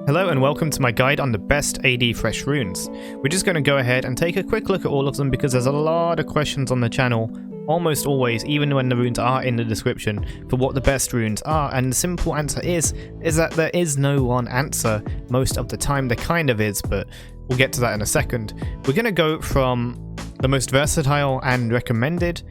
Hello and welcome to my guide on the best AD Thresh runes. We're just going to go ahead and take a quick look at all of them because there's a lot of questions on the channel, almost always, even when the runes are in the description, for what the best runes are, and the simple answer is that there is no one answer. Most of the time there kind of is, but we'll get to that in a second. We're going to go from the most versatile and recommended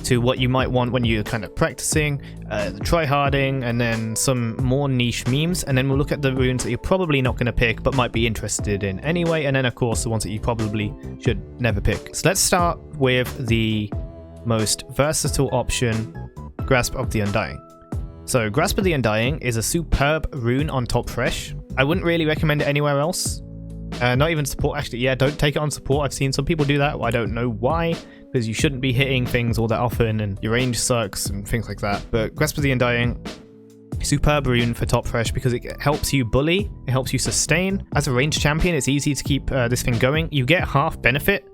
to what you might want when you're kind of practicing, the tryharding, and then some more niche memes, and then we'll look at the runes that you're probably not going to pick but might be interested in anyway, and then of course the ones that you probably should never pick. So let's start with the most versatile option, Grasp of the Undying. So Grasp of the Undying is a superb rune on top Thresh. I wouldn't really recommend it anywhere else. Not even support, actually. Yeah, don't take it on support. I've seen some people do that. I don't know why, because you shouldn't be hitting things all that often and your range sucks and things like that. But Grasp of the Undying, superb rune for top Thresh because it helps you bully, it helps you sustain. As a ranged champion, it's easy to keep this thing going. You get half benefit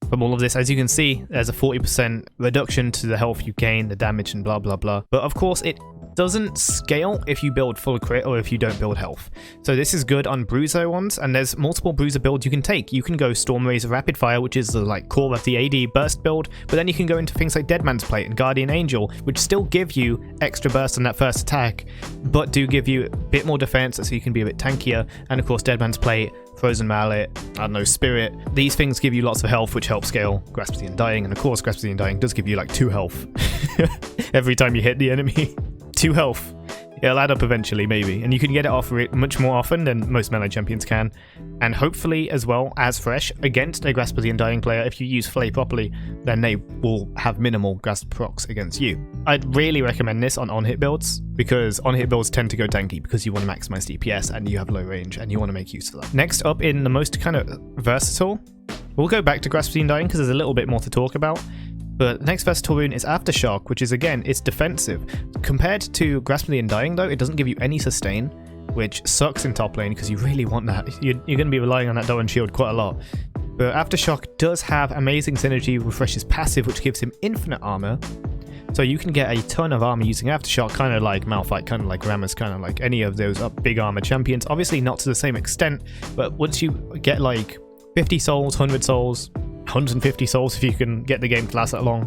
from all of this. As you can see, there's a 40% reduction to the health you gain, the damage, and blah blah blah. But of course, it doesn't scale if you build full crit or if you don't build health. So this is good on bruiser ones, and there's multiple bruiser builds you can take. You can go Storm Razor Rapid Fire, which is the core of the AD burst build, but then you can go into things like Dead Man's Plate and Guardian Angel, which still give you extra burst on that first attack, but do give you a bit more defense so you can be a bit tankier. And of course, Dead Man's Plate, Frozen Mallet, I don't know, Spirit, these things give you lots of health, which help scale Grasp of the Undying. And of course, Grasp of the Undying does give you like 2 health every time you hit the enemy. 2 health. It'll add up eventually, maybe, and you can get it off much more often than most melee champions can, and hopefully as well as Thresh against a Grasp of the Undying player. If you use Flay properly, then they will have minimal Grasp procs against you. I'd really recommend this on hit builds, because on hit builds tend to go tanky because you want to maximize DPS and you have low range and you want to make use of that. Next up, in the most kind of versatile, we'll go back to Grasp of the Undying because there's a little bit more to talk about. But the next versatile rune is Aftershock, which is, again, it's defensive. Compared to Grasp of the Undying, though, it doesn't give you any sustain, which sucks in top lane because you really want that. You're going to be relying on that Doran shield quite a lot. But Aftershock does have amazing synergy with Thresh's passive, which gives him infinite armor. So you can get a ton of armor using Aftershock, kind of like Malphite, kind of like Rammus, kind of like any of those big armor champions. Obviously not to the same extent, but once you get like 50 souls, 100 souls, 150 souls if you can get the game to last that long,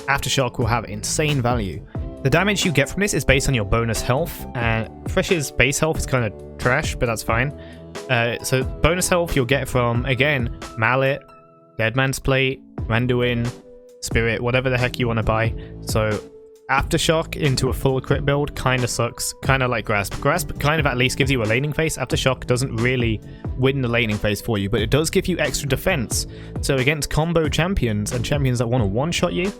Aftershock will have insane value. The damage you get from this is based on your bonus health, and Thresh's base health is kind of trash, but that's fine. So bonus health you'll get from, again, Mallet, Dead Man's Plate, Randuin, Spirit, whatever the heck you want to buy. So Aftershock into a full crit build kind of sucks, kind of like Grasp. Grasp kind of at least gives you a laning phase. Aftershock doesn't really win the laning phase for you, but it does give you extra defense. So against combo champions and champions that want to one-shot you,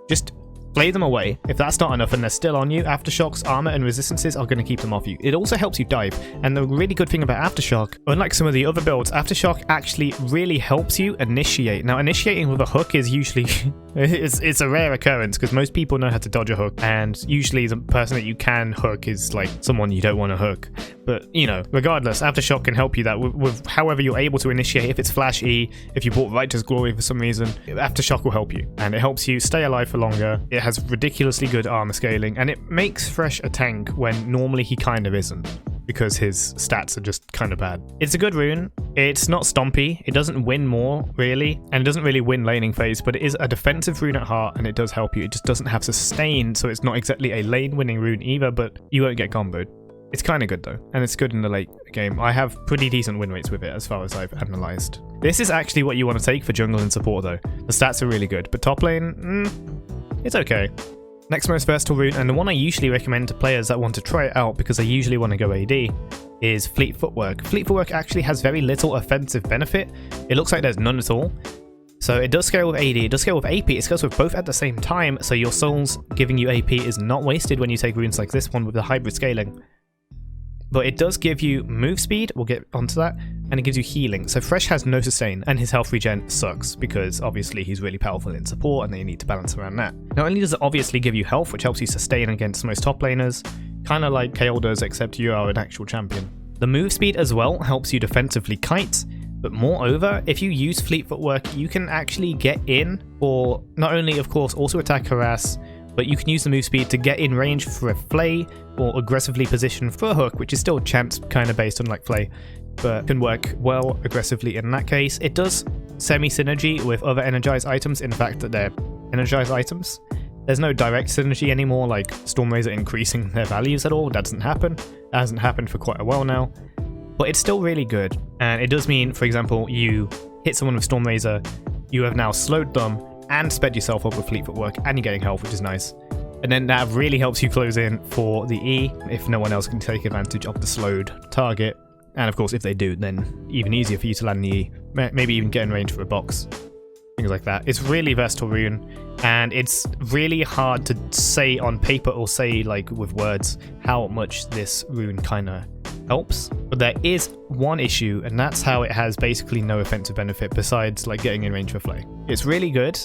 just play them away. If that's not enough and they're still on you, Aftershock's armor and resistances are going to keep them off you. It also helps you dive, and the really good thing about Aftershock, unlike some of the other builds, Aftershock actually really helps you initiate. Now, initiating with a hook is usually it's a rare occurrence because most people know how to dodge a hook, and usually the person that you can hook is like someone you don't want to hook. But, you know, regardless, Aftershock can help you that with however you're able to initiate. If it's Flash E, if you bought Righteous Glory for some reason, Aftershock will help you, and it helps you stay alive for longer. It has ridiculously good armor scaling, and it makes Thresh a tank when normally he kind of isn't, because his stats are just kind of bad. It's a good rune. It's not stompy. It doesn't win more, really, and it doesn't really win laning phase, but it is a defensive rune at heart, and it does help you. It just doesn't have sustain, so it's not exactly a lane-winning rune either, but you won't get comboed. It's kind of good though, and it's good in the late game. I have pretty decent win rates with it as far as I've analysed. This is actually what you want to take for jungle and support though. The stats are really good, but top lane, it's okay. Next most versatile rune, and the one I usually recommend to players that want to try it out because they usually want to go AD, is Fleet Footwork. Fleet Footwork actually has very little offensive benefit. It looks like there's none at all. So it does scale with AD, it does scale with AP, it scales with both at the same time, so your souls giving you AP is not wasted when you take runes like this one with the hybrid scaling. But it does give you move speed, we'll get onto that, and it gives you healing. So Thresh has no sustain, and his health regen sucks, because obviously he's really powerful in support, and they need to balance around that. Not only does it obviously give you health, which helps you sustain against most top laners, kind of like Kayle does, except you are an actual champion. The move speed as well helps you defensively kite, but moreover, if you use Fleet Footwork, you can actually get in, or not only, of course, also attack harass, but you can use the move speed to get in range for a flay or aggressively position for a hook, which is still champs kind of based on like flay, but can work well aggressively in that case. It does semi-synergy with other energized items in the fact that they're energized items. There's no direct synergy anymore, like Stormrazor increasing their values at all. That doesn't happen. That hasn't happened for quite a while now. But it's still really good. And it does mean, for example, you hit someone with Stormrazor, you have now slowed them and sped yourself up with Fleet Footwork, and you're getting health, which is nice. And then that really helps you close in for the E if no one else can take advantage of the slowed target. And of course, if they do, then even easier for you to land the E. Maybe even get in range for a box. Things like that. It's really versatile rune, and it's really hard to say on paper or say like with words how much this rune kind of helps. But there is one issue, and that's how it has basically no offensive benefit besides like getting in range for flay. It's really good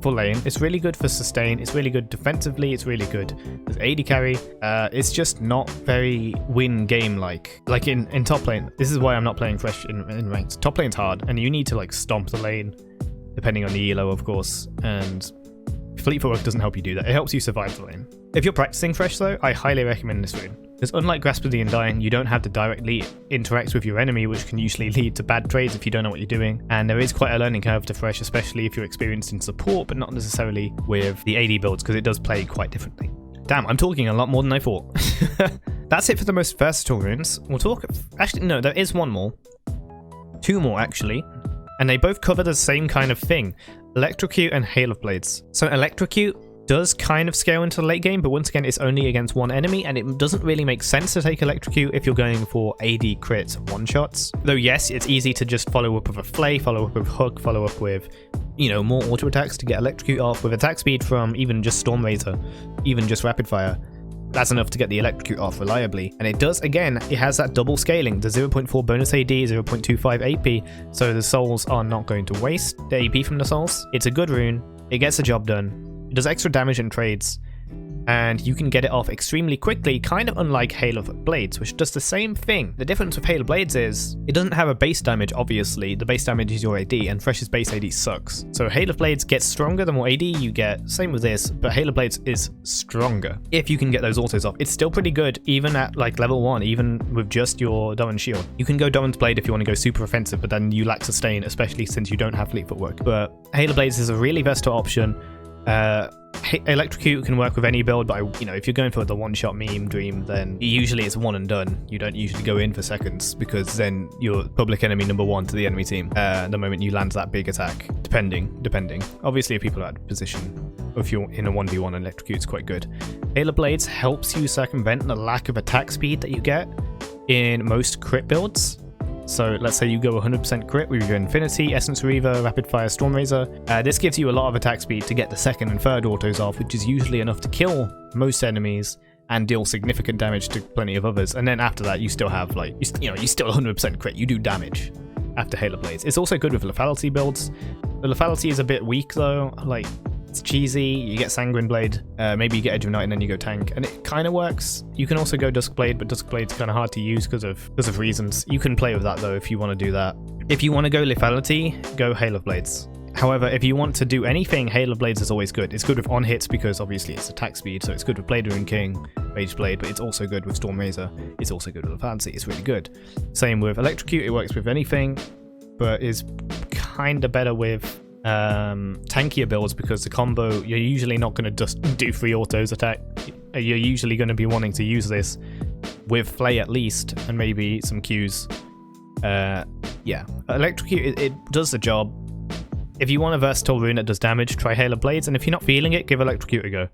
for lane, it's really good for sustain, it's really good defensively, it's really good as AD carry. It's just not very win game like in top lane. This is why I'm not playing Thresh in ranked. Top lane's hard, and you need to like stomp the lane depending on the elo, of course, and Fleet Footwork doesn't help you do that. It helps you survive the lane. If you're practicing Thresh though, I highly recommend this rune. Because unlike Grasp of the Undying, you don't have to directly interact with your enemy, which can usually lead to bad trades if you don't know what you're doing. And there is quite a learning curve to Thresh, especially if you're experienced in support, but not necessarily with the AD builds, because it does play quite differently. Damn, I'm talking a lot more than I thought. That's it for the most versatile runes. We'll talk... Actually, no, there is one more. Two more, actually. And they both cover the same kind of thing. Electrocute and Hail of Blades. So Electrocute does kind of scale into the late game, but once again, it's only against one enemy, and it doesn't really make sense to take Electrocute if you're going for AD crit one-shots. Though yes, it's easy to just follow up with a flay, follow up with hook, follow up with, you know, more auto attacks to get Electrocute off with attack speed from even just Stormrazor, even just Rapid Fire. That's enough to get the Electrocute off reliably. And it does, again, it has that double scaling, the 0.4 bonus AD, 0.25 AP, so the souls are not going to waste the AP from the souls. It's a good rune, it gets the job done, it does extra damage in trades, and you can get it off extremely quickly, kind of unlike Hail of Blades, which does the same thing. The difference with Hail of Blades is, it doesn't have a base damage, obviously. The base damage is your AD, and Thresh's base AD sucks. So Hail of Blades gets stronger the more AD you get, same with this, but Hail of Blades is stronger if you can get those autos off. It's still pretty good, even at like level 1, even with just your Dominant Shield. You can go Dominant Blade if you want to go super offensive, but then you lack sustain, especially since you don't have Fleet Footwork. But Hail of Blades is a really versatile option. Electrocute can work with any build, but you know, if you're going for the one-shot meme dream, then usually it's one and done. You don't usually go in for seconds, because then you're public enemy number 1 to the enemy team the moment you land that big attack, depending. Obviously, if people are out of position, if you're in a 1v1, Electrocute's quite good. Hail of Blades helps you circumvent the lack of attack speed that you get in most crit builds. So let's say you go 100% crit with your Infinity, Essence Reaver, Rapid Fire, Stormrazor. This gives you a lot of attack speed to get the second and third autos off, which is usually enough to kill most enemies and deal significant damage to plenty of others. And then after that, you still have like, you still 100% crit. You do damage after Hail of Blades. It's also good with lethality builds. The lethality is a bit weak though. Like, it's cheesy. You get Sanguine Blade, maybe you get Edge of Night, and then you go tank, and it kind of works. You can also go Dusk Blade, but Dusk Blade's kind of hard to use because of reasons. You can play with that though if you want to do that. If you want to go lethality, go Hail of Blades. However, if you want to do anything, Hail of Blades is always good. It's good with on hits because obviously it's attack speed, so it's good with Blade Rune King, Rage Blade, but it's also good with Stormrazor. It's also good with lethality. It's really good. Same with Electrocute. It works with anything, but is kind of better with tankier builds, because the combo, you're usually not going to just do 3 autos attack. You're usually going to be wanting to use this with Flay at least, and maybe some Qs. Yeah, Electrocute, it does the job. If you want a versatile rune that does damage, try Hail of Blades, and if you're not feeling it, give Electrocute a go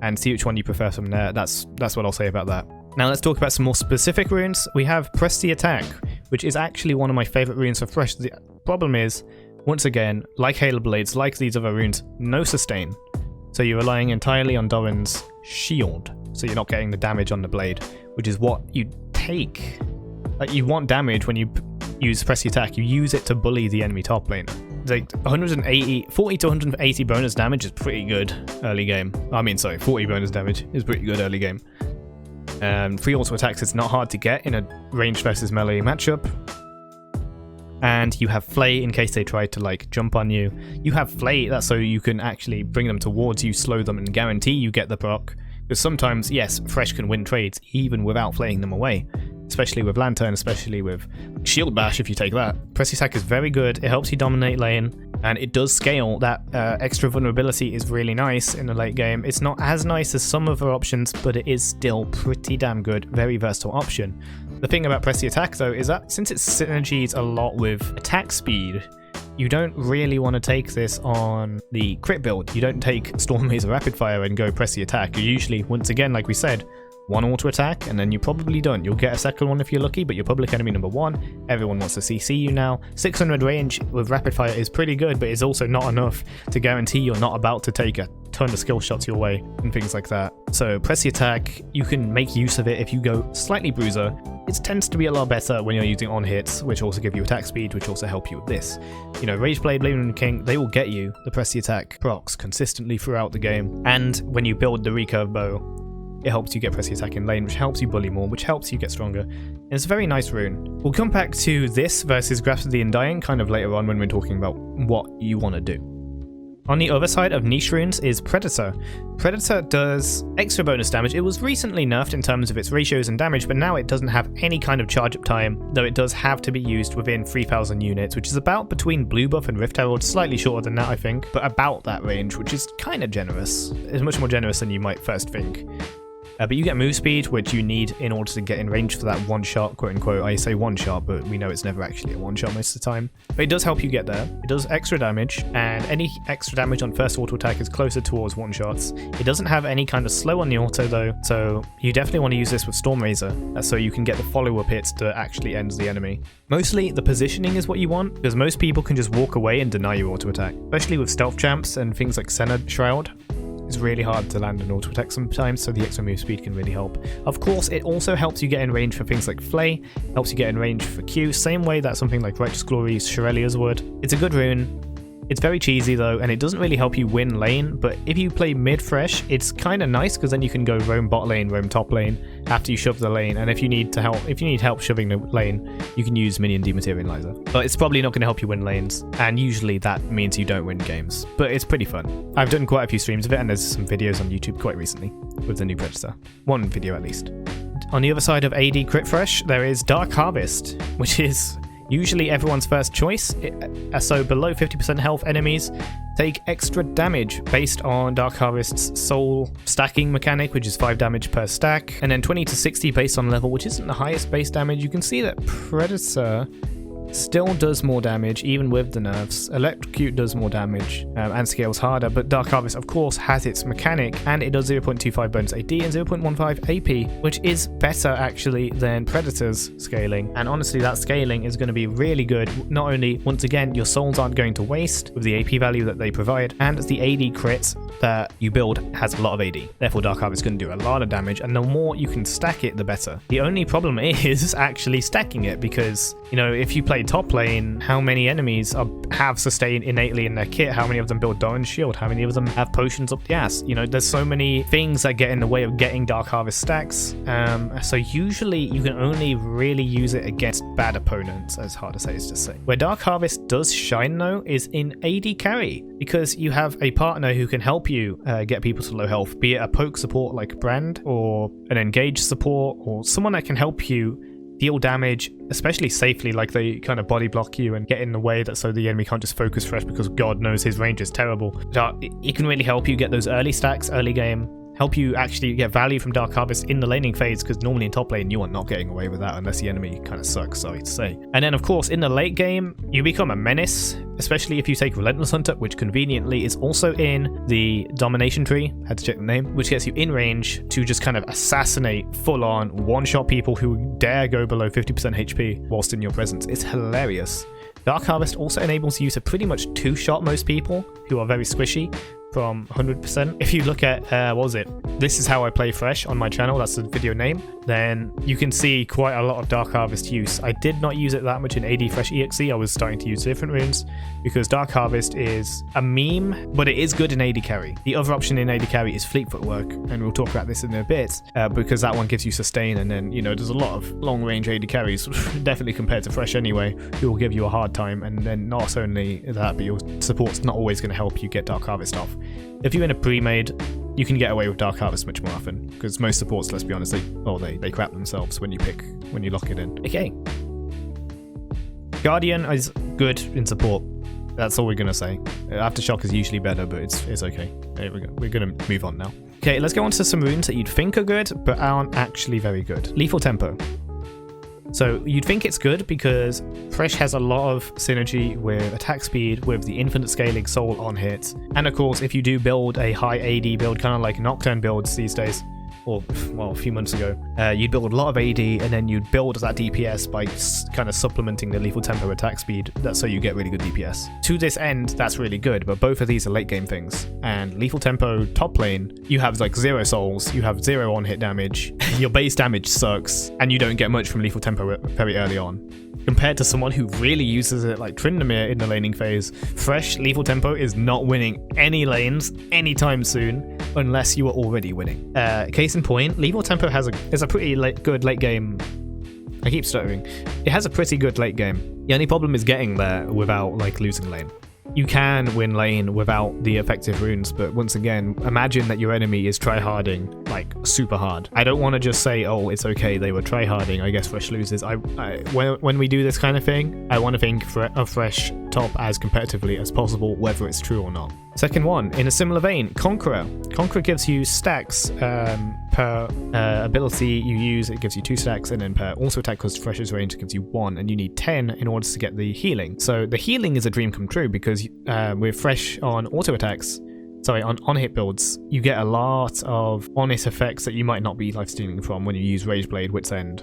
and see which one you prefer from there. That's what I'll say about that. Now let's talk about some more specific runes. We have Press the Attack, which is actually one of my favorite runes for Thresh. The problem is, once again, like Hail of Blades, like these other runes, no sustain. So you're relying entirely on Doran's shield. So you're not getting the damage on the blade, which is what you take. Like, you want damage when you use Press the Attack. You use it to bully the enemy top lane. Like 40 to 180 bonus damage is pretty good early game. 40 bonus damage is pretty good early game. 3 auto attacks is not hard to get in a range versus melee matchup. And you have Flay in case they try to like jump on you. You have Flay, that's so you can actually bring them towards you, slow them, and guarantee you get the proc. Because sometimes, yes, Thresh can win trades even without flaying them away. Especially with Lantern, especially with Shield Bash if you take that. Press attack is very good, it helps you dominate lane, and it does scale. That extra vulnerability is really nice in the late game. It's not as nice as some other options, but it is still pretty damn good, very versatile option. The thing about Press the Attack though is that since it synergies a lot with attack speed, you don't really want to take this on the crit build. You don't take Storm Maze or Rapid Fire and go Press the Attack. You usually, once again, like we said, one auto attack and then you're probably done. You'll get a second one if you're lucky, but you're public enemy number 1. Everyone wants to CC you now. 600 range with Rapid Fire is pretty good, but it's also not enough to guarantee you're not about to take a ton of skill shots your way and things like that. So Press the Attack, you can make use of it if you go slightly bruiser. It tends to be a lot better when you're using on hits, which also give you attack speed, which also help you with this. You know, Rageblade, Blaming King, they will get you the Press the Attack procs consistently throughout the game. And when you build the recurve bow, it helps you get Press the Attack in lane, which helps you bully more, which helps you get stronger. And it's a very nice rune. We'll come back to this versus Grasp of the Undying kind of later on when we're talking about what you want to do. On the other side of niche runes is Predator. Predator does extra bonus damage. It was recently nerfed in terms of its ratios and damage, but now it doesn't have any kind of charge up time, though it does have to be used within 3000 units, which is about between Blue Buff and Rift Herald, slightly shorter than that I think, but about that range, which is kind of generous. It's much more generous than you might first think. But you get move speed, which you need in order to get in range for that one shot, quote unquote. I say one shot, but we know it's never actually a one shot most of the time. But it does help you get there. It does extra damage, and any extra damage on first auto attack is closer towards one shots. It doesn't have any kind of slow on the auto though, so you definitely want to use this with Storm Razor, so you can get the follow-up hits to actually end the enemy. Mostly the positioning is what you want, because most people can just walk away and deny your auto attack, especially with stealth champs and things like Senna Shroud. It's really hard to land an auto attack sometimes, so the extra move speed can really help. Of course, it also helps you get in range for things like Flay, helps you get in range for Q, same way that something like Righteous Glory's Shirelia's would. It's a good rune. It's very cheesy though, and it doesn't really help you win lane, but if you play mid Thresh, it's kind of nice because then you can go roam bot lane, roam top lane after you shove the lane, and if you need help shoving the lane, you can use Minion Dematerializer. But it's probably not going to help you win lanes, and usually that means you don't win games, but it's pretty fun. I've done quite a few streams of it, and there's some videos on YouTube quite recently with the new Predator. One video at least. On the other side of AD Crit Thresh, there is Dark Harvest, which is usually everyone's first choice, so below 50% health enemies take extra damage based on Dark Harvest's soul stacking mechanic, which is 5 damage per stack, and then 20 to 60 based on level, which isn't the highest base damage. You can see that Predator still does more damage even with the nerfs. Electrocute does more damage and scales harder, but Dark Harvest of course has its mechanic, and it does 0.25 bonus AD and 0.15 AP, which is better actually than Predator's scaling. And honestly, that scaling is going to be really good. Not only, once again, your souls aren't going to waste with the AP value that they provide, and the AD crit that you build has a lot of AD. Therefore, Dark Harvest is going to do a lot of damage, and the more you can stack it, the better. The only problem is actually stacking it, because, you know, if you play top lane, how many enemies have sustain innately in their kit? How many of them build Domination Shield? How many of them have potions up the ass? You know, there's so many things that get in the way of getting Dark Harvest stacks. So usually you can only really use it against bad opponents, as hard to say is to say. Where Dark Harvest does shine though is in AD carry, because you have a partner who can help you get people to low health, be it a poke support like Brand, or an engage support, or someone that can help you deal damage, especially safely, like they kind of body block you and get in the way that so the enemy can't just focus Thresh because God knows his range is terrible. So it can really help you get those early stacks, early game, help you actually get value from Dark Harvest in the laning phase, because normally in top lane you are not getting away with that unless the enemy kind of sucks, sorry to say. And then of course in the late game you become a menace, especially if you take Relentless Hunter, which conveniently is also in the Domination Tree, had to check the name, which gets you in range to just kind of assassinate full-on one-shot people who dare go below 50% HP whilst in your presence. It's hilarious. Dark Harvest also enables you to pretty much two-shot most people who are very squishy, from 100%. If you look at, what was it? This is how I play Thresh on my channel, that's the video name. Then you can see quite a lot of Dark Harvest use. I did not use it that much in AD Thresh EXE. I was starting to use different runes because Dark Harvest is a meme, but it is good in AD carry. The other option in AD carry is Footwork, and we'll talk about this in a bit, because that one gives you sustain, and then, you know, there's a lot of long range AD carries, definitely compared to Thresh anyway, who will give you a hard time, and then not only that, but your support's not always going to help you get Dark Harvest off. If you're in a pre-made, you can get away with Dark Harvest much more often, because most supports, let's be honest, they crap themselves when you lock it in. Okay. Guardian is good in support. That's all we're going to say. Aftershock is usually better, but it's okay. There we go. We're going to move on now. Okay, let's go on to some runes that you'd think are good, but aren't actually very good. Lethal Tempo. So you'd think it's good because Thresh has a lot of synergy with attack speed, with the infinite scaling soul on hit. And of course, if you do build a high AD build, kind of like Nocturne builds these days, or, well, a few months ago, you'd build a lot of AD and then you'd build that DPS by kind of supplementing the Lethal Tempo attack speed, that's so you get really good DPS. To this end, that's really good, but both of these are late game things. And Lethal Tempo top lane, you have like 0 souls, you have 0 on hit damage, your base damage sucks, and you don't get much from Lethal Tempo very early on. Compared to someone who really uses it like Tryndamere in the laning phase, Thresh Lethal Tempo is not winning any lanes anytime soon unless you are already winning. Case in point, Lethal Tempo is a pretty good late game. I keep stuttering. It has a pretty good late game. The only problem is getting there without like losing lane. You can win lane without the effective runes, but once again, imagine that your enemy is tryharding like super hard. I don't want to just say, oh, it's okay, they were tryharding, I guess Thresh loses. When we do this kind of thing, I want to think of Thresh top as competitively as possible, whether it's true or not. Second one, in a similar vein, Conqueror. Conqueror gives you stacks per ability you use, it gives you 2 stacks, and then per auto attack, because Thresh's range gives you 1, and you need 10 in order to get the healing. So the healing is a dream come true, because with Thresh on auto attacks, on hit builds, you get a lot of on-hit effects that you might not be life-stealing from when you use Rage Blade, Wit's End,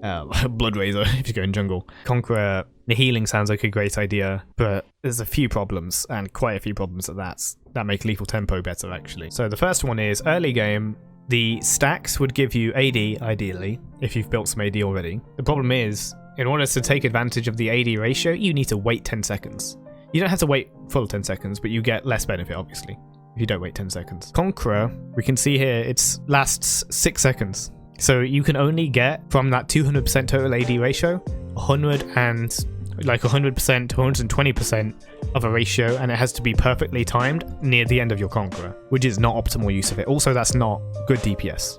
Blood Razor if you go in jungle. Conqueror, the healing sounds like a great idea, but there's a few problems, and quite a few problems that make Lethal Tempo better actually. So the first one is, early game, the stacks would give you AD ideally, if you've built some AD already. The problem is, in order to take advantage of the AD ratio, you need to wait 10 seconds. You don't have to wait full 10 seconds, but you get less benefit obviously if you don't wait 10 seconds. Conqueror, we can see here, it lasts 6 seconds. So you can only get from that 200% total AD ratio, 100% to 120% of a ratio, and it has to be perfectly timed near the end of your Conqueror, which is not optimal use of it. Also, that's not good DPS.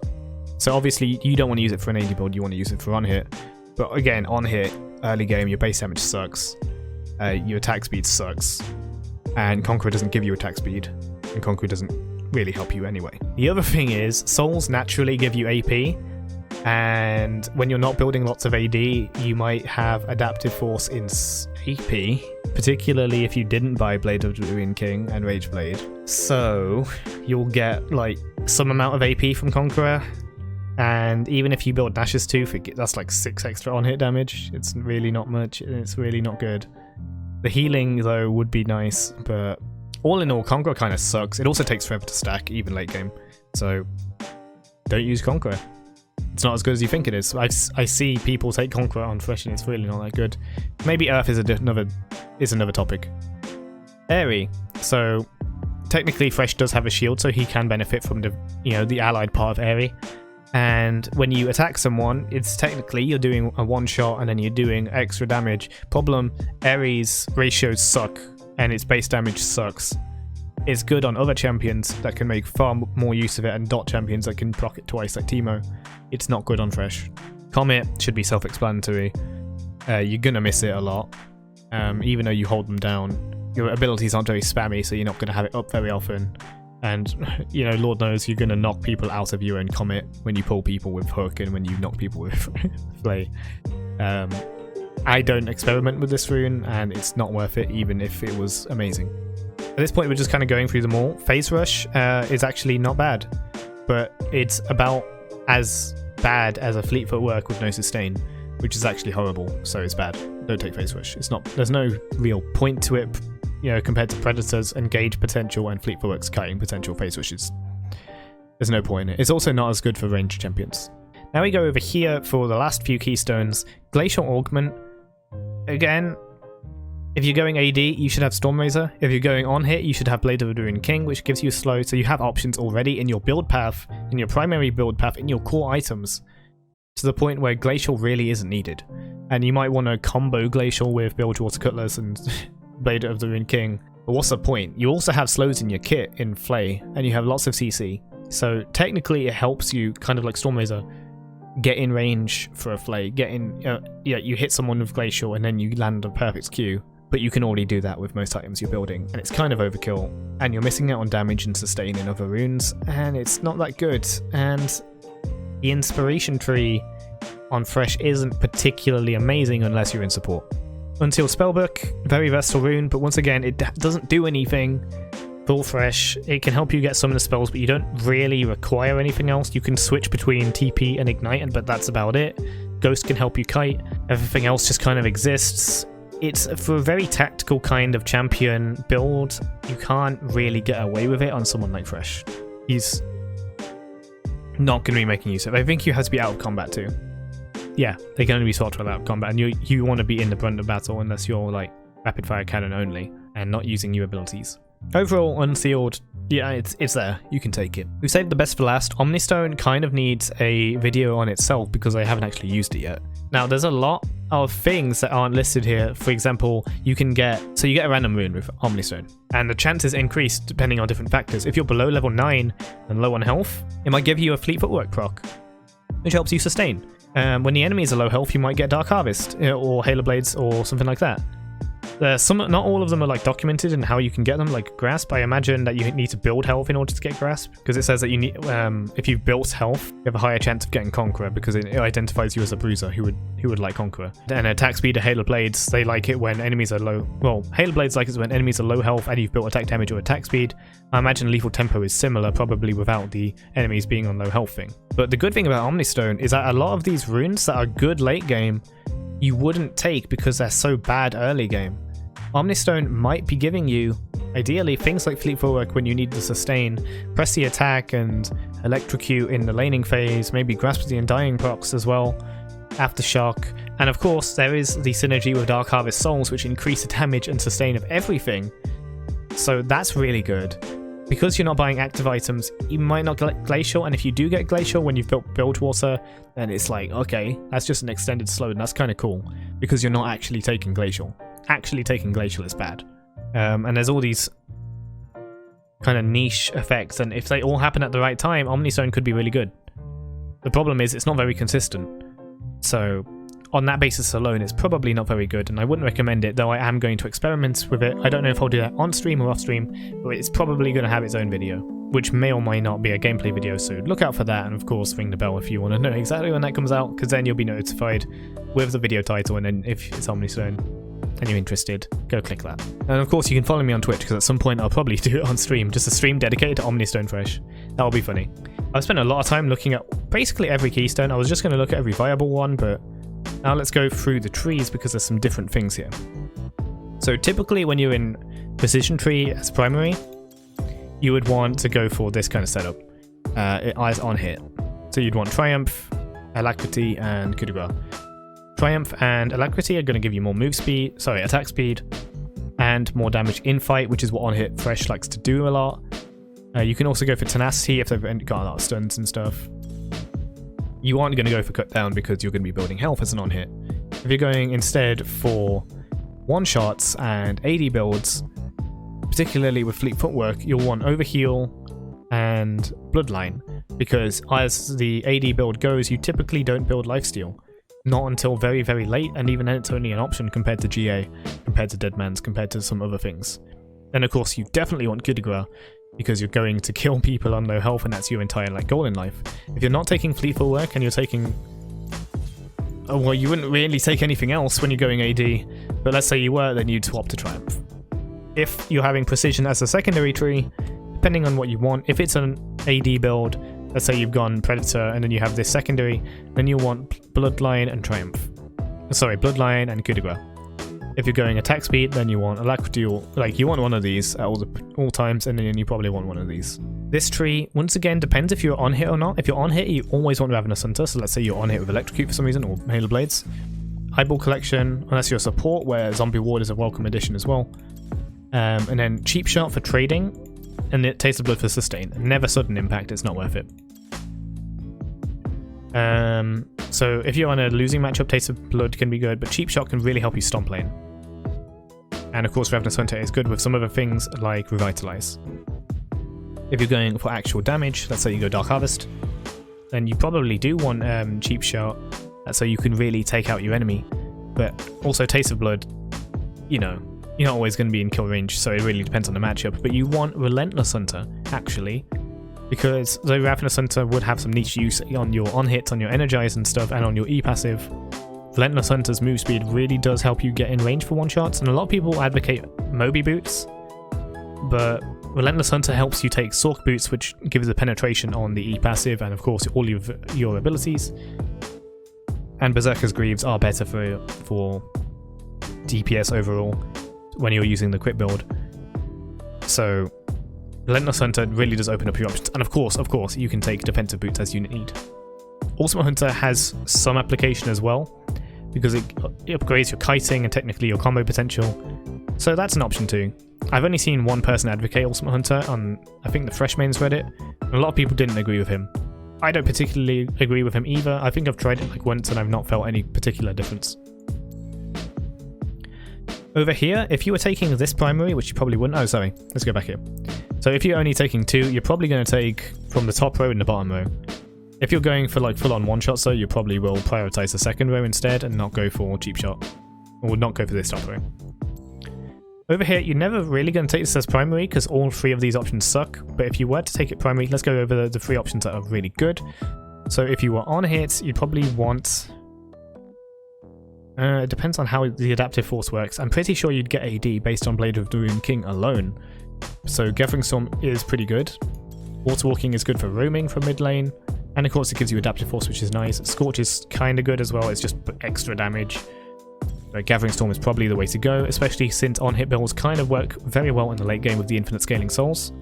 So obviously you don't want to use it for an AD build, you want to use it for on hit. But again, on hit, early game, your base damage sucks, your attack speed sucks, and Conqueror doesn't give you attack speed, and Conqueror doesn't really help you anyway. The other thing is, souls naturally give you AP, and when you're not building lots of AD, you might have Adaptive Force in AP, particularly if you didn't buy Blade of the Ruin King and Rage Blade. So you'll get like some amount of AP from Conqueror, and even if you build Nash's Tooth, that's like 6 extra on hit damage. It's really not much, and it's really not good. The healing though would be nice, but all in all, Conqueror kind of sucks. It also takes forever to stack, even late game. So don't use Conqueror. It's not as good as you think it is. I see people take Conqueror on Thresh and it's really not that good. Maybe Earth is another topic. Aery. So technically Thresh does have a shield, so he can benefit from the allied part of Aery. And when you attack someone, it's technically you're doing a one shot and then you're doing extra damage. Problem, Aery's ratios suck and its base damage sucks. It's good on other champions that can make far more use of it, and dot champions that can proc it twice like Teemo. It's not good on Thresh. Comet should be self-explanatory. You're gonna miss it a lot, even though you hold them down. Your abilities aren't very spammy, so you're not gonna have it up very often. And Lord knows you're gonna knock people out of your own Comet when you pull people with Hook and when you knock people with Flay. I don't experiment with this rune, and it's not worth it, even if it was amazing. At this point, we're just kind of going through them all. Phase Rush is actually not bad, but it's about as bad as a Fleet Footwork with no sustain, which is actually horrible, so it's bad. Don't take Phase Rush. It's not. There's no real point to it you know, compared to Predator's engage potential and Fleet Footwork's kiting potential phase wishes. There's no point in it. It's also not as good for ranged champions. Now we go over here for the last few keystones. Glacial Augment. Again, if you're going AD, you should have Stormrazor. If you're going on hit, you should have Blade of the Ruined King, which gives you slow, so you have options already in your build path, in your primary build path, in your core items, to the point where Glacial really isn't needed. And you might want to combo Glacial with Bilgewater Cutlass and Blade of the Ruined King. But what's the point? You also have slows in your kit in Flay, and you have lots of CC. So technically it helps you, kind of like Stormrazor, get in range for a Flay, get in, yeah, you hit someone with Glacial and then you land a perfect Q. But you can already do that with most items you're building, and it's kind of overkill. And you're missing out on damage and sustain in other runes, and it's not that good. And the Inspiration Tree on Thresh isn't particularly amazing unless you're in support. Unsealed Spellbook, very versatile rune, but once again, it doesn't do anything for Thresh. It can help you get some of the spells, but you don't really require anything else. You can switch between TP and Ignite, but that's about it. Ghost can help you kite. Everything else just kind of exists. It's for a very tactical kind of champion build. You can't really get away with it on someone like Thresh. He's not going to be making use of it. I think you have to be out of combat too. Yeah, they can only be swapped without combat, and you want to be in the brunt of battle unless you're like rapid fire cannon only and not using new abilities. Overall, Unsealed, yeah, it's there. You can take it. We've saved the best for last. Omnistone kind of needs a video on itself because I haven't actually used it yet. Now, there's a lot of things that aren't listed here. For example, you get a random rune with Omnistone, and the chances increase depending on different factors. If you're below level 9 and low on health, it might give you a Fleet Footwork proc, which helps you sustain. When the enemies are low health, you might get Dark Harvest or Halo Blades or something like that. Not all of them are like documented in how you can get them, like Grasp. I imagine that you need to build health in order to get Grasp, because it says that you need, if you've built health, you have a higher chance of getting Conqueror, because it identifies you as a bruiser who would like Conqueror. And attack speed of Halo Blades, they like it when enemies are low. Well, Halo Blades like it when enemies are low health and you've built attack damage or attack speed. I imagine Lethal Tempo is similar, probably without the enemies being on low health thing. But the good thing about Omnistone is that a lot of these runes that are good late game, you wouldn't take because they're so bad early game. Omnistone might be giving you, ideally, things like Fleet Footwork when you need to sustain, press the attack and Electrocute in the laning phase, maybe Grasp the Undying procs as well, Aftershock, and of course there is the synergy with Dark Harvest Souls, which increase the damage and sustain of everything, so that's really good. Because you're not buying active items, you might not get Glacial, and if you do get Glacial when you've built Bilgewater, then it's like, okay, that's just an extended slow, and that's kind of cool, because you're not actually taking Glacial. Actually taking Glacial is bad. And there's all these kind of niche effects, and if they all happen at the right time, Omnistone could be really good. The problem is it's not very consistent. So on that basis alone, it's probably not very good, and I wouldn't recommend it, though I am going to experiment with it. I don't know if I'll do that on stream or off stream, but it's probably going to have its own video, which may or may not be a gameplay video, so look out for that, and of course ring the bell if you want to know exactly when that comes out, because then you'll be notified with the video title, and then if it's Omnistone and you're interested, go click that. And of course you can follow me on Twitch, because at some point I'll probably do it on stream, just a stream dedicated to Omnistone Thresh. That'll be funny. I've spent a lot of time looking at basically every keystone. I was just going to look at every viable one, but now let's go through the trees because there's some different things here. So typically when you're in Precision Tree as primary, you would want to go for this kind of setup. Eyes on hit. So you'd want Triumph, Alacrity, and Coup de Grace. Triumph and Alacrity are going to give you more attack speed, and more damage in fight, which is what on hit Thresh likes to do a lot. You can also go for Tenacity if they've got a lot of stuns and stuff. You aren't going to go for Cut Down because you're going to be building health as an on hit. If you're going instead for one-shots and AD builds, particularly with Fleet Footwork, you'll want Overheal and Bloodline, because as the AD build goes, you typically don't build Lifesteal. Not until very, very late, and even then it's only an option compared to GA, compared to Deadman's, compared to some other things. Then of course you definitely want Coup de Grace, because you're going to kill people on low health, and that's your entire goal in life. If you're not taking Fleet Footwork and you're taking... Oh, well, you wouldn't really take anything else when you're going AD, but let's say you were, then you'd swap to Triumph. If you're having Precision as a secondary tree, depending on what you want, if it's an AD build, let's say you've gone Predator and then you have this secondary, then you'll want Bloodline and Triumph. Sorry, Bloodline and Coup de Grace. If you're going attack speed, then you want Electrocute, like you want one of these at all times, and then you probably want one of these. This tree, once again, depends if you're on hit or not. If you're on hit, you always want Ravenous Hunter, so let's say you're on hit with Electrocute for some reason, or Halo Blades. Eyeball Collection, unless you're a support, where Zombie Ward is a welcome addition as well. And then Cheap Shot for trading, and the Taste of Blood for sustain. Never sudden impact, it's not worth it. So if you're on a losing matchup, Taste of Blood can be good, but Cheap Shot can really help you stomp lane. And of course, Ravenous Hunter is good with some other things like Revitalize. If you're going for actual damage, let's say you go Dark Harvest, then you probably do want Cheap Shot, so you can really take out your enemy. But also Taste of Blood, you know, you're not always going to be in kill range, so it really depends on the matchup. But you want Relentless Hunter, actually, because though Ravenous Hunter would have some niche use on your on-hits, on your Energize and stuff, and on your E-passive, Relentless Hunter's move speed really does help you get in range for one-shots, and a lot of people advocate Moby Boots, but Relentless Hunter helps you take Sork Boots, which gives a penetration on the E-passive, and of course all of your abilities. And Berserker's Greaves are better for DPS overall when you're using the crit build. So Relentless Hunter really does open up your options, and of course, you can take Defensive Boots as you need. Ultimate Hunter has some application as well, because it upgrades your kiting and technically your combo potential, so that's an option too. I've only seen one person advocate Ultimate Hunter on, I think, the Freshmains Reddit, and a lot of people didn't agree with him. I don't particularly agree with him either. I think I've tried it like once and I've not felt any particular difference. Over here, if you were taking this primary, which you probably wouldn't, oh sorry, let's go back here. So if you're only taking two, you're probably going to take from the top row and the bottom row. If you're going for like full-on one-shots though, you probably will prioritize the second row instead and not go for Cheap Shot, or not go for this top row. Over here, you're never really going to take this as primary because all three of these options suck, but if you were to take it primary, let's go over the three options that are really good. So if you were on hits, you'd probably want... it depends on how the Adaptive Force works. I'm pretty sure you'd get AD based on Blade of the Rune King alone. So Gathering Storm is pretty good. Water Walking is good for roaming from mid lane. And of course it gives you Adaptive Force, which is nice. Scorch is kind of good as well, it's just extra damage. But Gathering Storm is probably the way to go, especially since on-hit builds kind of work very well in the late game with the Infinite Scaling Souls.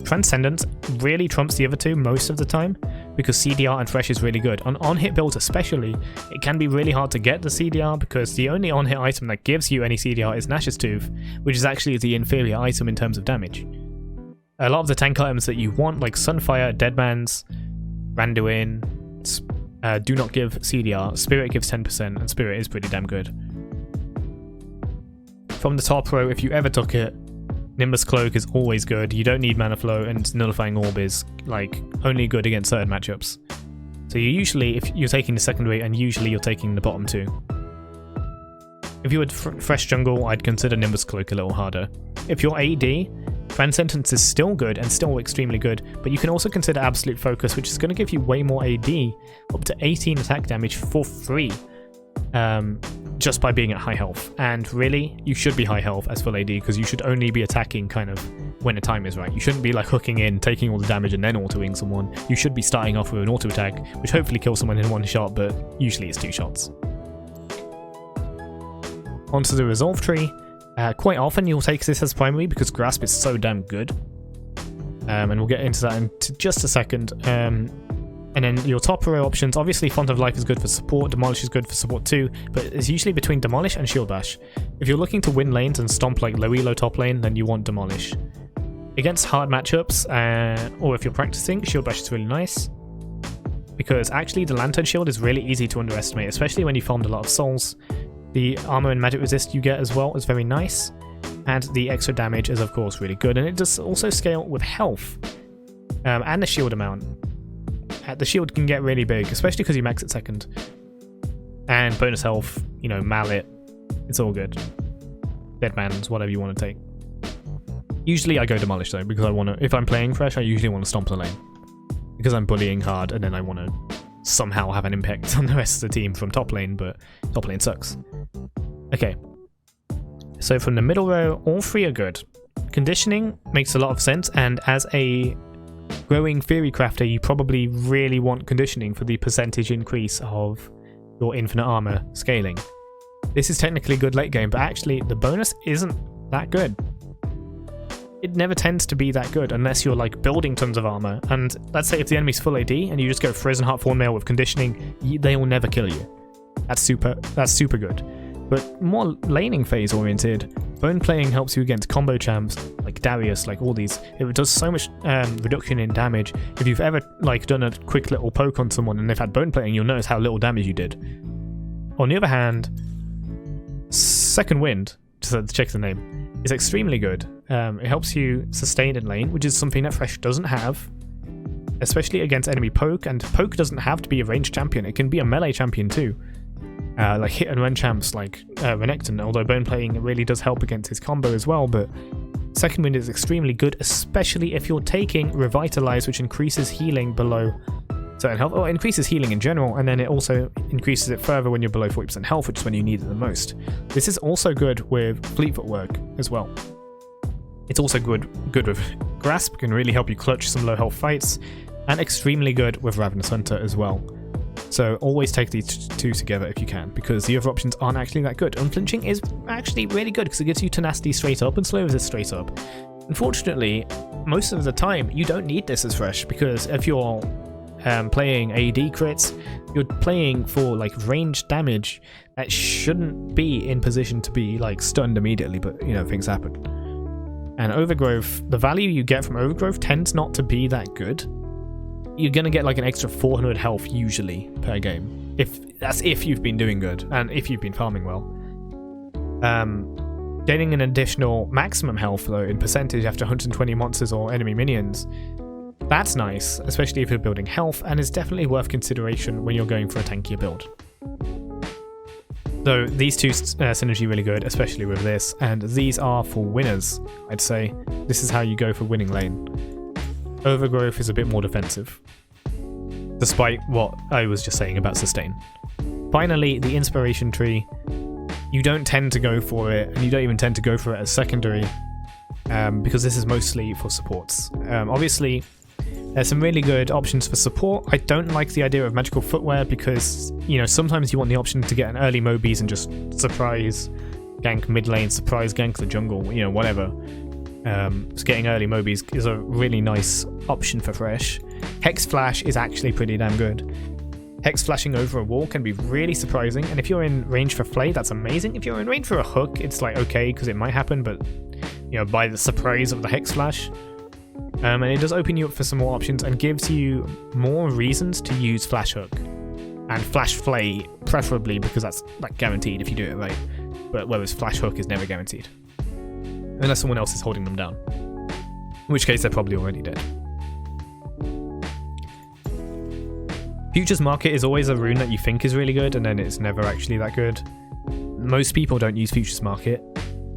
Transcendence really trumps the other two most of the time, because CDR and Thresh is really good. On on-hit builds especially, it can be really hard to get the CDR because the only on-hit item that gives you any CDR is Nash's Tooth, which is actually the inferior item in terms of damage. A lot of the tank items that you want, like Sunfire, Deadman's, Randuin, do not give CDR. Spirit gives 10%, and Spirit is pretty damn good. From the top row, if you ever took it, Nimbus Cloak is always good. You don't need Mana Flow, and Nullifying Orb is like only good against certain matchups. So you usually, if you're taking the secondary, and usually you're taking the bottom two. If you were fresh jungle, I'd consider Nimbus Cloak a little harder. If you're AD, Transcendence is still good and still extremely good, but you can also consider Absolute Focus, which is going to give you way more AD, up to 18 attack damage for free. Just by being at high health. And really, you should be high health as full AD because you should only be attacking kind of when the time is right. You shouldn't be like hooking in, taking all the damage and then autoing someone. You should be starting off with an auto attack, which hopefully kills someone in one shot, but usually it's two shots. Onto the Resolve Tree. Quite often you'll take this as primary because Grasp is so damn good. And we'll get into that in just a second. And then your top row options, obviously Font of Life is good for support, Demolish is good for support too, but it's usually between Demolish and Shield Bash. If you're looking to win lanes and stomp like low elo top lane, then you want Demolish. Against hard matchups, or if you're practicing, Shield Bash is really nice. Because actually the Lantern Shield is really easy to underestimate, especially when you farmed a lot of souls. The armor and magic resist you get as well is very nice. And the extra damage is of course really good, and it does also scale with health. And the shield amount. The shield can get really big, especially because you max it second. And bonus health, you know, mallet, it's all good. Deadman's, whatever you want to take. Usually I go Demolish though, because I want to, if I'm playing Fresh, I usually want to stomp the lane. Because I'm bullying hard, and then I want to somehow have an impact on the rest of the team from top lane, but top lane sucks. Okay. So from the middle row, all three are good. Conditioning makes a lot of sense, and as a growing Theory Crafter, you probably really want conditioning for the percentage increase of your infinite armor scaling. This is technically good late game, but actually the bonus isn't that good. It never tends to be that good unless you're like building tons of armor. And let's say if the enemy's full AD and you just go Frozen Heart Thorn Mail with conditioning, they will never kill you. That's super good. But more laning phase oriented, bone playing helps you against combo champs like Darius, like all these. It does so much reduction in damage. If you've ever like done a quick little poke on someone and they've had bone playing, you'll notice how little damage you did. On the other hand, Second Wind, just to check the name, is extremely good. It helps you sustain in lane, which is something that Thresh doesn't have, especially against enemy poke. And poke doesn't have to be a ranged champion; it can be a melee champion too. Like hit and run champs like Renekton, although bone playing really does help against his combo as well. But Second Wind is extremely good, especially if you're taking Revitalize, which increases healing below certain health, or increases healing in general, and then it also increases it further when you're below 40% health, which is when you need it the most. This is also good with Fleet Footwork as well. It's also good with Grasp, can really help you clutch some low health fights, and extremely good with Ravenous Hunter as well. So always take these two together if you can, because the other options aren't actually that good. Unflinching is actually really good because it gives you tenacity straight up and slow resist straight up. Unfortunately, most of the time you don't need this as Thresh, because if you're playing AD crits, you're playing for like ranged damage that shouldn't be in position to be like stunned immediately, but you know, things happen. And Overgrowth, the value you get from Overgrowth tends not to be that good. You're gonna get like an extra 400 health usually per game, if you've been doing good and if you've been farming well. Getting an additional maximum health though in percentage after 120 monsters or enemy minions, that's nice, especially if you're building health, and is definitely worth consideration when you're going for a tankier build. So these two synergy really good, especially with this, and these are for winners, I'd say. This is how you go for winning lane. Overgrowth is a bit more defensive, despite what I was just saying about sustain. Finally, the Inspiration Tree. You don't tend to go for it, and you don't even tend to go for it as secondary, because this is mostly for supports. Obviously, there's some really good options for support. I don't like the idea of magical footwear because, you know, sometimes you want the option to get an early Mobies and just surprise gank mid lane, surprise gank the jungle, you know, whatever. Just getting early Mobies is a really nice option for Thresh. Hex Flash is actually pretty damn good. Hex flashing over a wall can be really surprising, and if you're in range for Flay, that's amazing. If you're in range for a hook, it's like okay, because it might happen, but you know, by the surprise of the Hex Flash. And it does open you up for some more options and gives you more reasons to use Flash Hook and Flash Flay, preferably, because that's like guaranteed if you do it right. But whereas Flash Hook is never guaranteed, unless someone else is holding them down, in which case they're probably already dead. Futures Market is always a rune that you think is really good, and then it's never actually that good. Most people don't use Futures Market,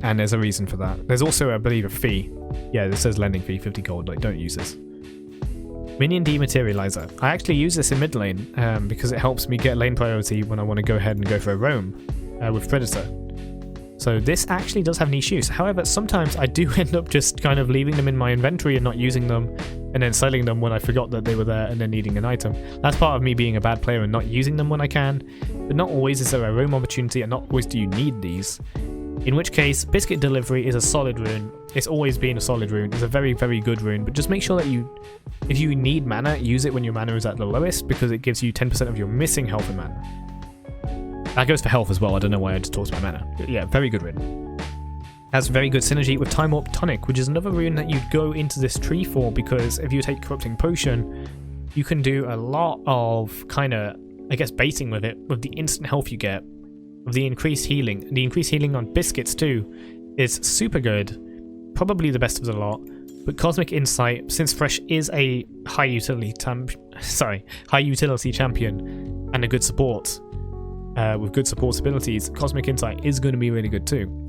and there's a reason for that. There's also, I believe, a fee. Yeah, this says lending fee, 50 gold, like don't use this. Minion Dematerializer. I actually use this in mid lane because it helps me get lane priority when I want to go ahead and go for a roam with Predator. So this actually does have niche use. However, sometimes I do end up just kind of leaving them in my inventory and not using them, and then selling them when I forgot that they were there and then needing an item. That's part of me being a bad player and not using them when I can, but not always is there a roam opportunity, and not always do you need these. In which case, Biscuit Delivery is a solid rune. It's always been a solid rune. It's a very, very good rune, but just make sure that if you need mana, use it when your mana is at the lowest, because it gives you 10% of your missing health and mana. That goes for health as well. I don't know why I just talked about mana. But yeah, very good rune. Has very good synergy with Time Warp Tonic, which is another rune that you'd go into this tree for, because if you take Corrupting Potion, you can do a lot of kind of, I guess, baiting with it, with the instant health you get, with the increased healing. The increased healing on Biscuits too is super good, probably the best of the lot. But Cosmic Insight, since Thresh is a high utility champion and a good support, with good support abilities, Cosmic Insight is going to be really good too.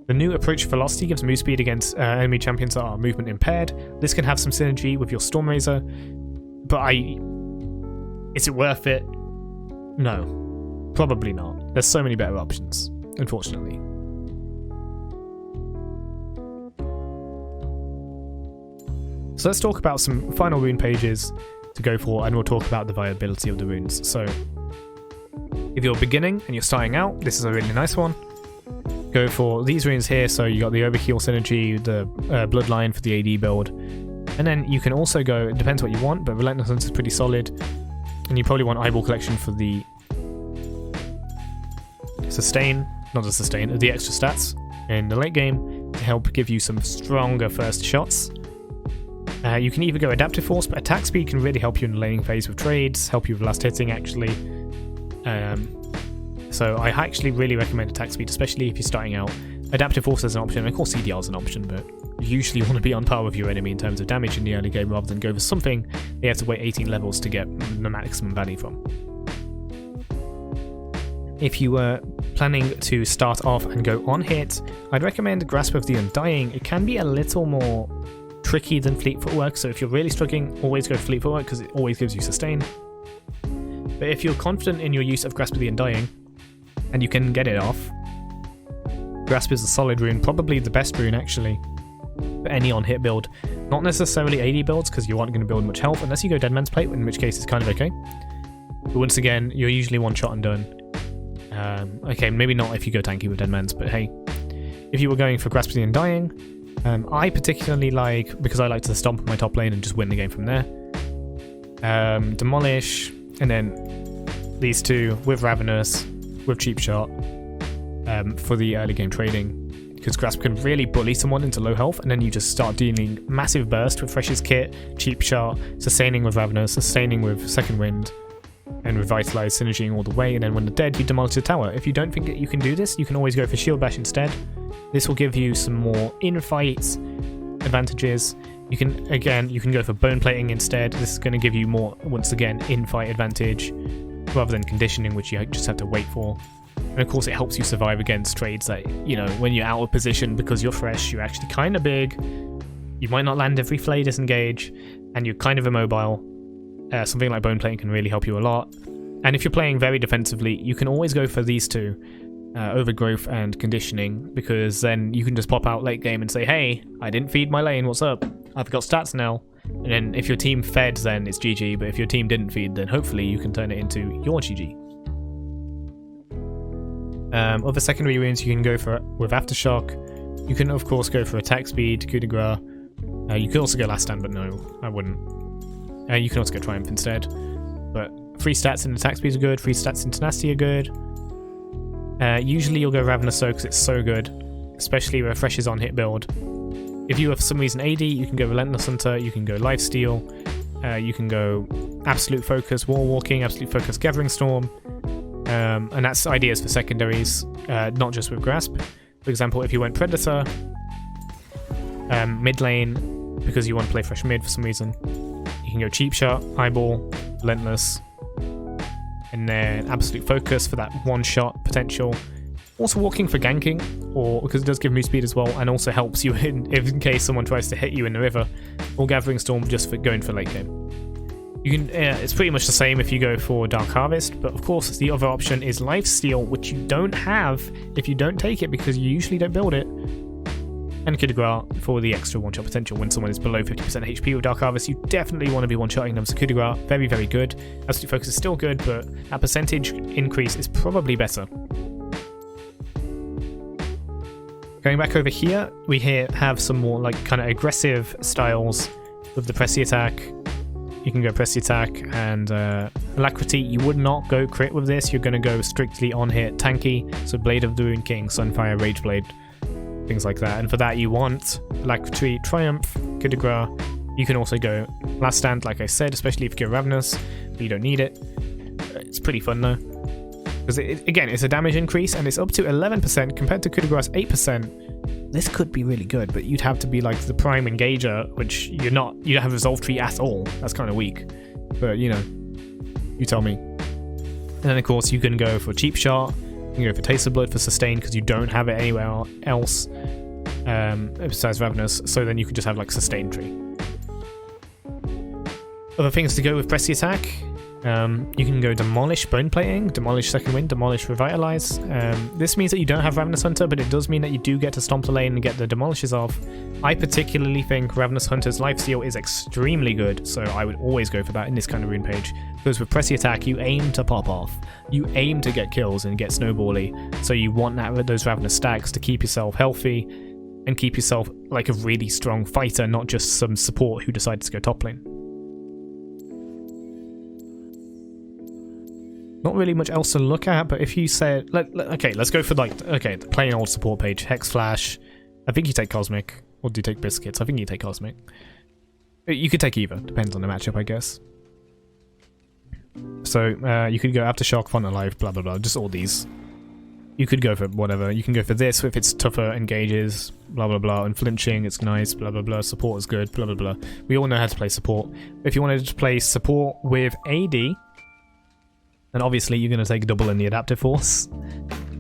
The new Approach Velocity gives move speed against enemy champions that are movement impaired. This can have some synergy with your Stormrazor, but is it worth it? No, probably not. There's so many better options, unfortunately. So let's talk about some final rune pages to go for, and we'll talk about the viability of the runes. So If you're beginning and you're starting out, this is a really nice one. Go for these runes here, so you got the Overheal Synergy, the Bloodline for the AD build. And then you can also go, it depends what you want, but Relentlessness is pretty solid. And you probably want Eyeball Collection for the sustain, not the sustain, the extra stats in the late game to help give you some stronger first shots. You can either go Adaptive Force, but Attack Speed can really help you in the laning phase with trades, help you with last hitting actually. So I actually really recommend Attack Speed, especially if you're starting out. Adaptive Force is an option, and of course CDR is an option, but you usually want to be on par with your enemy in terms of damage in the early game rather than go for something you have to wait 18 levels to get the maximum value from. If you were planning to start off and go on hit, I'd recommend Grasp of the Undying. It can be a little more tricky than Fleet Footwork, so if you're really struggling, always go for Fleet Footwork because it always gives you sustain. But if you're confident in your use of Grasp of the Undying, and you can get it off, Grasp is a solid rune, probably the best rune actually, for any on-hit build. Not necessarily AD builds, because you aren't going to build much health, unless you go Dead Man's Plate, in which case it's kind of okay. But once again, you're usually one shot and done. Okay, maybe not if you go tanky with Dead Man's, but hey. If you were going for Grasp of the Undying, I particularly like, because I like to stomp my top lane and just win the game from there. Demolish, and then these two with Ravenous, with Cheap Shot for the early game trading, because Grasp can really bully someone into low health, and then you just start dealing massive burst with Thresh's Kit, Cheap Shot, sustaining with Ravenous, sustaining with Second Wind, and Revitalize, synergying all the way, and then when they're dead you demolish the tower. If you don't think that you can do this, you can always go for Shield Bash instead. This will give you some more in-fight advantages. You can go for Bone Plating instead. This is going to give you more, once again, in-fight advantage, rather than conditioning, which you just have to wait for. And of course it helps you survive against trades that, you know, when you're out of position because you're fresh, you're actually kind of big, you might not land every Flay Disengage, and you're kind of immobile. Something like Bone Plating can really help you a lot. And if you're playing very defensively, you can always go for these two, Overgrowth and Conditioning, because then you can just pop out late game and say, hey, I didn't feed my lane, what's up? I've got stats now. And then if your team fed, then it's GG, but if your team didn't feed, then hopefully you can turn it into your GG. Other secondary runes you can go for with Aftershock. You can of course go for Attack Speed, Coup de Grace. You could also go Last Stand, but no, I wouldn't. You can also go Triumph instead. But free stats in Attack Speed are good, free stats in Tenacity are good. Usually you'll go Ravenous though because it's so good, especially where Thresh is on hit build. If you have for some reason AD, you can go Relentless Hunter, you can go Lifesteal, you can go Absolute Focus, Wall Walking, Absolute Focus, Gathering Storm, and that's ideas for secondaries, not just with Grasp. For example, if you went Predator, mid lane, because you want to play Thresh mid for some reason, you can go Cheap Shot, Eyeball, Relentless, and then Absolute Focus for that one-shot potential. Also walking for ganking, or because it does give move speed as well, and also helps you in case someone tries to hit you in the river, or Gathering Storm just for going for late game. You can, it's pretty much the same if you go for Dark Harvest, but of course the other option is Lifesteal, which you don't have if you don't take it because you usually don't build it. And Coup de Grace for the extra one-shot potential when someone is below 50% HP with Dark Harvest. You definitely want to be one-shotting them, so Coup de Grace, very, very good. Absolute Focus is still good, but that percentage increase is probably better. Going back over here, we have some more like kind of aggressive styles with the Press the Attack. You can go Press the Attack and Alacrity. You would not go crit with this. You're going to go strictly on hit tanky. So Blade of the Rune King, Sunfire, Rageblade, things like that. And for that you want Alacrity, Triumph, Coup de Grace. You can also go Last Stand, like I said, especially if you go Ravenous, but you don't need it. It's pretty fun though. Because again, it's a damage increase and it's up to 11% compared to Coup de Grace 8%. This could be really good, but you'd have to be like the Prime Engager, which you're not. You don't have Resolve Tree at all. That's kind of weak. But you know, you tell me. And then of course you can go for Cheap Shot. You can go for Taste of Blood for sustain because you don't have it anywhere else besides Ravenous. So then you could just have like Sustain Tree. Other things to go with Press the Attack. You can go Demolish Bone Plating, Demolish Second Wind, Demolish Revitalize. This means that you don't have Ravenous Hunter, but it does mean that you do get to stomp the lane and get the Demolishes off. I particularly think Ravenous Hunter's Lifesteal is extremely good, so I would always go for that in this kind of rune page. Because with Pressy Attack, you aim to pop off. You aim to get kills and get snowbally, so you want those Ravenous stacks to keep yourself healthy and keep yourself like a really strong fighter, not just some support who decides to go top lane. Not really much else to look at, but if you said... okay, let's go for the plain old support page. Hex Flash. I think you take Cosmic. Or do you take Biscuits? I think you take Cosmic. You could take either. Depends on the matchup, I guess. So, you could go Aftershock, Font Alive, blah blah blah. Just all these. You could go for whatever. You can go for this if it's tougher engages, blah blah blah. Unflinching, it's nice, blah blah blah. Support is good, blah blah blah. We all know how to play support. If you wanted to play support with AD... and obviously you're going to take double in the Adaptive Force.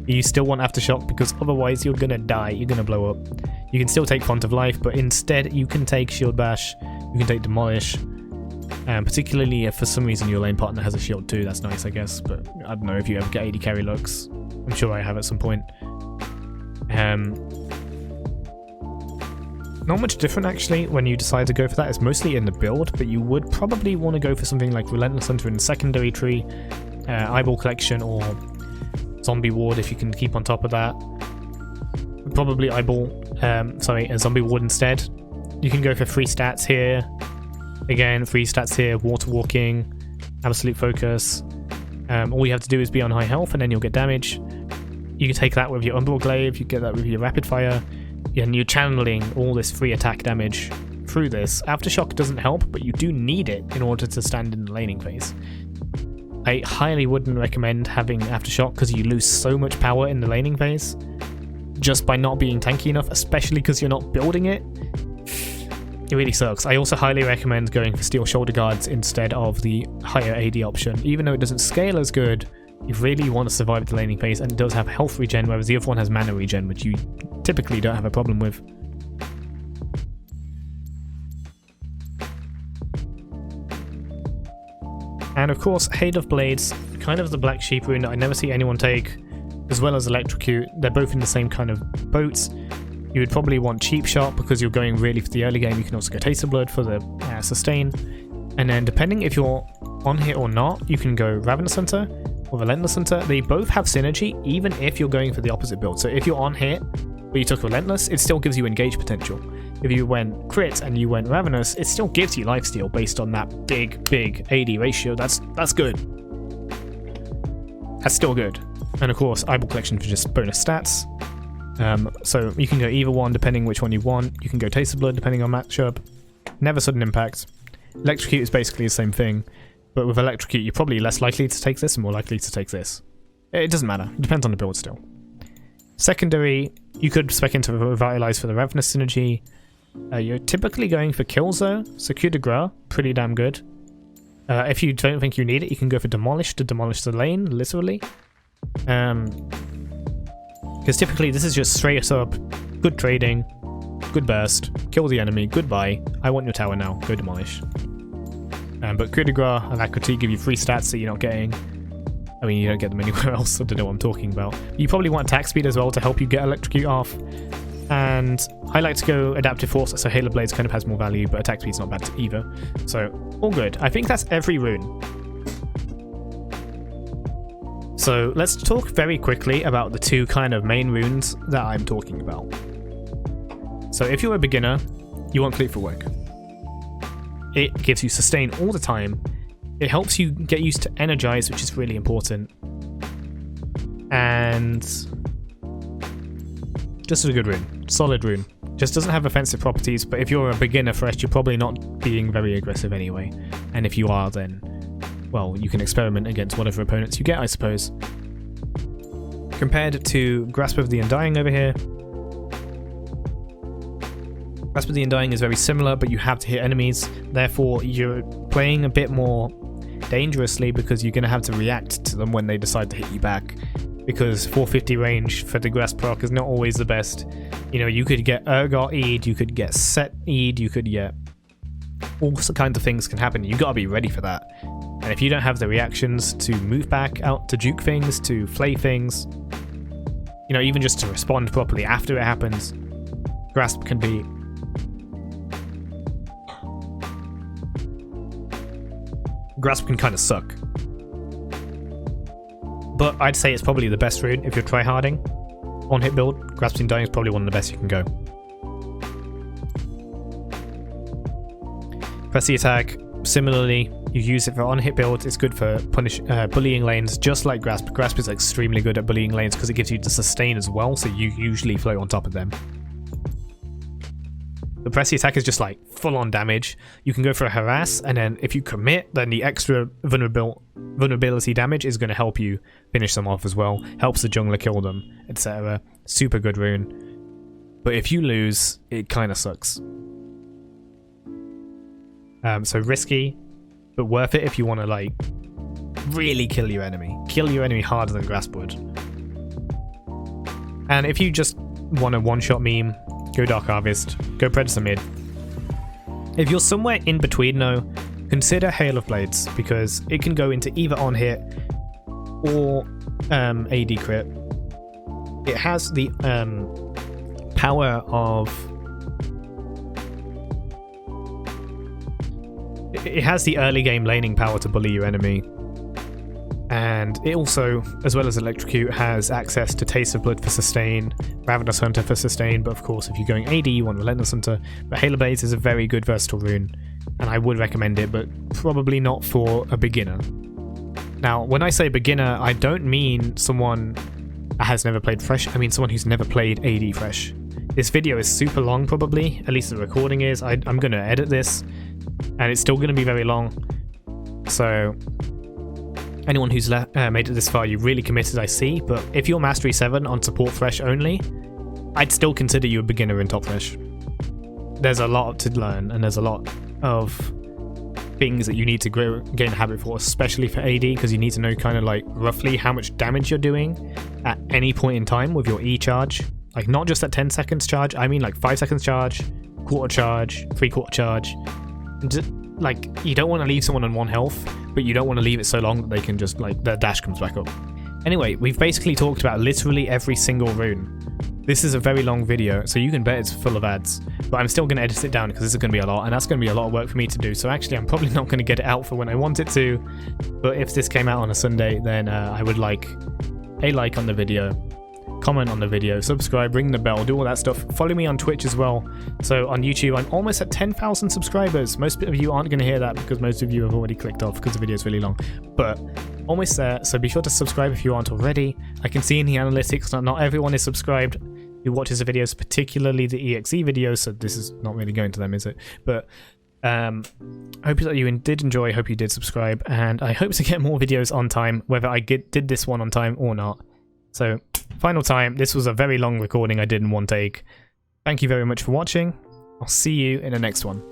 You still want Aftershock because otherwise you're going to die, you're going to blow up. You can still take Font of Life, but instead you can take Shield Bash, you can take Demolish. Particularly if for some reason your lane partner has a shield too, that's nice I guess, but I don't know if you ever get AD carry looks. I'm sure I have at some point. Not much different actually when you decide to go for that. It's mostly in the build, but you would probably want to go for something like Relentless Hunter in the secondary tree, Eyeball Collection or Zombie Ward if you can keep on top of that. Probably a Zombie Ward instead. You can go for free stats here. Again, free stats here, Water Walking, Absolute Focus. All you have to do is be on high health and then you'll get damage. You can take that with your Umbral Glaive, you get that with your Rapid Fire, and you're channeling all this free attack damage through this. Aftershock doesn't help, but you do need it in order to stand in the laning phase. I highly wouldn't recommend having Aftershock because you lose so much power in the laning phase just by not being tanky enough, especially because you're not building it. It really sucks. I also highly recommend going for Steel Shoulder Guards instead of the higher AD option. Even though it doesn't scale as good, you really want to survive the laning phase, and it does have health regen, whereas the other one has mana regen, which you typically don't have a problem with. And of course, Hail of Blades, kind of the black sheep rune that I never see anyone take, as well as Electrocute. They're both in the same kind of boats. You would probably want Cheap Shot because you're going really for the early game. You can also go Taste of Blood for the sustain. And then depending if you're on hit or not, you can go Ravenous Hunter or Relentless Hunter. They both have synergy even if you're going for the opposite build. So if you're on hit but you took Relentless, it still gives you engage potential. If you went Crit and you went Ravenous, it still gives you Lifesteal based on that big AD ratio. That's good. That's still good. And of course, Eyeball Collection for just bonus stats. So you can go either one depending which one you want. You can go Taste of Blood depending on matchup. Never Sudden Impact. Electrocute is basically the same thing, but with Electrocute you're probably less likely to take this and more likely to take this. It doesn't matter. It depends on the build still. Secondary, you could spec into Revitalize for the Ravenous synergy. You're typically going for kills though, so Coup de Grace, pretty damn good. If you don't think you need it, you can go for Demolish to demolish the lane, literally. Because typically this is just straight up good trading, good burst, kill the enemy, goodbye, I want your tower now, go demolish. But Coup de Grace and Alacrity give you free stats that you're not getting. I mean, you don't get them anywhere else, I don't know what I'm talking about. You probably want attack speed as well to help you get Electrocute off. And I like to go Adaptive Force, so Hail of Blades kind of has more value, but attack speed's not bad either. So, all good. I think that's every rune. So let's talk very quickly about the two kind of main runes that I'm talking about. So if you're a beginner, you want Fleet Footwork. It gives you sustain all the time. It helps you get used to Energize, which is really important. And just a good rune. Solid rune. Just doesn't have offensive properties, but if you're a beginner Thresh, you're probably not being very aggressive anyway. And if you are, then, well, you can experiment against whatever opponents you get, I suppose. Compared to Grasp of the Undying over here, Grasp of the Undying is very similar, but you have to hit enemies. Therefore, you're playing a bit more dangerously because you're going to have to react to them when they decide to hit you back. Because 450 range for the Grasp proc is not always the best. You know, you could get Urgot E'd, you could get Set E'd, you could get all kinds of things can happen. You got to be ready for that. And if you don't have the reactions to move back out, to juke things, to flay things, you know, even just to respond properly after it happens, Grasp can be... Grasp can kind of suck. But I'd say it's probably the best rune if you're tryharding. On hit build, Grasping Undying is probably one of the best you can go. Press the attack. Similarly, you use it for on hit builds. It's good for bullying lanes, just like Grasp. Grasp is extremely good at bullying lanes because it gives you the sustain as well, so you usually float on top of them. The press the attack is just like full on damage. You can go for a harass, and then if you commit, then the extra vulnerability damage is going to help you finish them off as well. Helps the jungler kill them, etc. Super good rune. But if you lose, it kind of sucks. So risky, but worth it if you want to like really kill your enemy. Kill your enemy harder than Grasp would. And if you just want a one-shot meme, go Dark Harvest, go Predator mid. If you're somewhere in between though, consider Hail of Blades, because it can go into either on hit or AD crit. It has the power of... It has the early game laning power to bully your enemy. And it also, as well as Electrocute, has access to Taste of Blood for sustain, Ravenous Hunter for sustain, but of course if you're going AD you want Relentless Hunter. But Hail of Blades is a very good versatile rune, and I would recommend it, but probably not for a beginner. Now, when I say beginner, I don't mean someone that has never played Thresh, I mean someone who's never played AD Thresh. This video is super long probably, at least the recording is. I'm going to edit this, and it's still going to be very long, so... Anyone who's made it this far, you really committed, I see, but if you're Mastery 7 on Support Thresh only, I'd still consider you a beginner in Top Thresh. There's a lot to learn, and there's a lot of things that you need to gain a habit for, especially for AD, because you need to know kind of like roughly how much damage you're doing at any point in time with your E charge. Like not just at 10 seconds charge, I mean like 5 seconds charge, quarter charge, 3/4 charge. Just, like, you don't want to leave someone on 1 health, but you don't want to leave it so long that they can just, like, their dash comes back up. Anyway, we've basically talked about literally every single rune. This is a very long video, so you can bet it's full of ads, but I'm still going to edit it down because this is going to be a lot, and that's going to be a lot of work for me to do, so actually I'm probably not going to get it out for when I want it to, but if this came out on a Sunday, then I would like a like on the video, comment on the video, subscribe, ring the bell, do all that stuff. Follow me on Twitch as well. So on YouTube, I'm almost at 10,000 subscribers. Most of you aren't going to hear that because most of you have already clicked off because the video is really long, but almost there. So be sure to subscribe if you aren't already. I can see in the analytics that not everyone is subscribed who watches the videos, particularly the EXE videos, so this is not really going to them, is it? But I hope that you did enjoy, hope you did subscribe, and I hope to get more videos on time, whether I did this one on time or not. So, final time, this was a very long recording I did in one take. Thank you very much for watching. I'll see you in the next one.